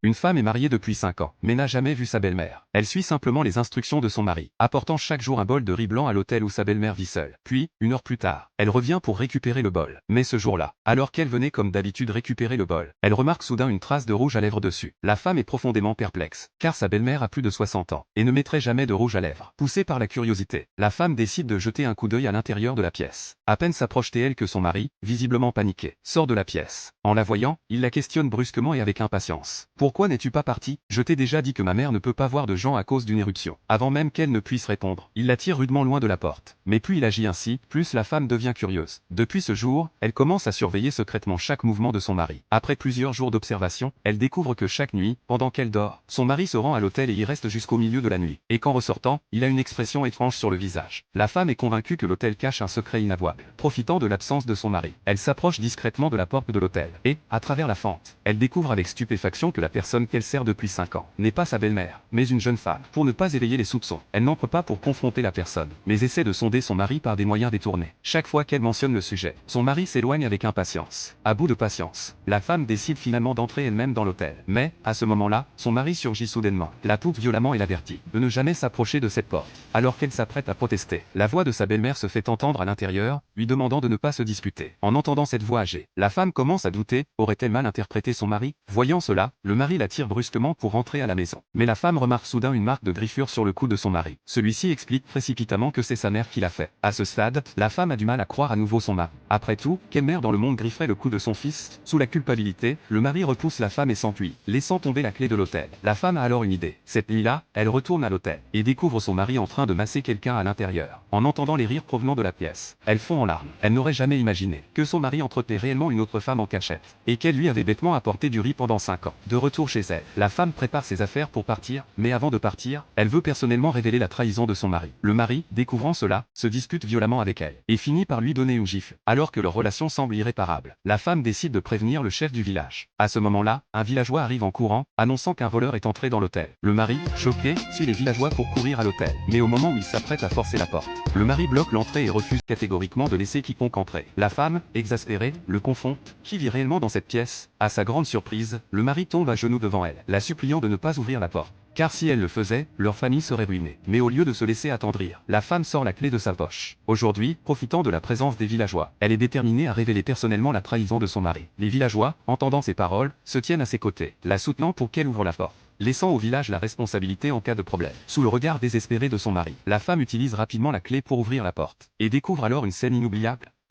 Une femme est mariée depuis 5 ans, mais n'a jamais vu sa belle-mère. Elle suit simplement les instructions de son mari, apportant chaque jour un bol de riz blanc à l'hôtel où sa belle-mère vit seule. Puis, 1 heure plus tard, elle revient pour récupérer le bol. Mais ce jour-là, alors qu'elle venait comme d'habitude récupérer le bol, elle remarque soudain une trace de rouge à lèvres dessus. La femme est profondément perplexe, car sa belle-mère a plus de 60 ans, et ne mettrait jamais de rouge à lèvres. Poussée par la curiosité, la femme décide de jeter un coup d'œil à l'intérieur de la pièce. À peine s'approche-t-elle que son mari, visiblement paniqué, sort de la pièce. En la voyant, il la questionne brusquement et avec impatience. « Pourquoi n'es-tu pas partie ? Je t'ai déjà dit que ma mère ne peut pas voir de gens à cause d'une éruption. » Avant même qu'elle ne puisse répondre, il la tire rudement loin de la porte. Mais plus il agit ainsi, plus la femme devient curieuse. Depuis ce jour, elle commence à surveiller secrètement chaque mouvement de son mari. Après plusieurs jours d'observation, elle découvre que chaque nuit, pendant qu'elle dort, son mari se rend à l'hôtel et y reste jusqu'au milieu de la nuit. Et qu'en ressortant, il a une expression étrange sur le visage. La femme est convaincue que l'hôtel cache un secret inavouable. Profitant de l'absence de son mari, elle s'approche discrètement de la porte de l'hôtel. Et, à travers la fente, elle découvre avec stupéfaction que la personne qu'elle sert depuis 5 ans n'est pas sa belle-mère, mais une jeune femme. Pour ne pas éveiller les soupçons, elle n'entre pas pour confronter la personne, mais essaie de sonder son mari par des moyens détournés. Chaque fois qu'elle mentionne le sujet, son mari s'éloigne avec impatience. À bout de patience, la femme décide finalement d'entrer elle-même dans l'hôtel. Mais, à ce moment-là, son mari surgit soudainement, la pousse violemment et l'avertit de ne jamais s'approcher de cette porte. Alors qu'elle s'apprête à protester, la voix de sa belle-mère se fait entendre à l'intérieur, lui demandant de ne pas se disputer. En entendant cette voix âgée, la femme commence à douter, aurait-elle mal interprété son mari? Voyant cela, le mari la tire brusquement pour rentrer à la maison. Mais la femme remarque soudain une marque de griffure sur le cou de son mari. Celui-ci explique précipitamment que c'est sa mère qui l'a fait. À ce stade, la femme a du mal à croire à nouveau son mari. Après tout, quelle mère dans le monde grifferait le cou de son fils? Sous la culpabilité, le mari repousse la femme et s'enfuit, laissant tomber la clé de l'hôtel. La femme a alors une idée. Cette nuit-là, elle retourne à l'hôtel et découvre son mari en train de masser quelqu'un à l'intérieur. En entendant les rires provenant de la pièce, elle fond en larmes. Elle n'aurait jamais imaginé que son mari entretenait réellement une autre femme en cachette et qu'elle lui avait bêtement apporté du riz pendant 5 ans. De retour chez elle, la femme prépare ses affaires pour partir, mais avant de partir, elle veut personnellement révéler la trahison de son mari. Le mari, découvrant cela, se dispute violemment avec elle et finit par lui donner une gifle, alors que leur relation semble irréparable. La femme décide de prévenir le chef du village. À ce moment-là, un villageois arrive en courant, annonçant qu'un voleur est entré dans l'hôtel. Le mari, choqué, suit les villageois pour courir à l'hôtel. Mais au moment où il s'apprête à forcer la porte, le mari bloque l'entrée et refuse catégoriquement de laisser quiconque entrer. La femme, exaspérée, le confond. Qui vit réellement dans cette pièce? À sa grande surprise, le mari tombe à genoux devant elle, la suppliant de ne pas ouvrir la porte. Car si elle le faisait, leur famille serait ruinée. Mais au lieu de se laisser attendrir, la femme sort la clé de sa poche. Aujourd'hui, profitant de la présence des villageois, elle est déterminée à révéler personnellement la trahison de son mari. Les villageois, entendant ces paroles, se tiennent à ses côtés, la soutenant pour qu'elle ouvre la porte, laissant au village la responsabilité en cas de problème. Sous le regard désespéré de son mari, la femme utilise rapidement la clé pour ouvrir la porte, et découvre alors une scène inoubliable.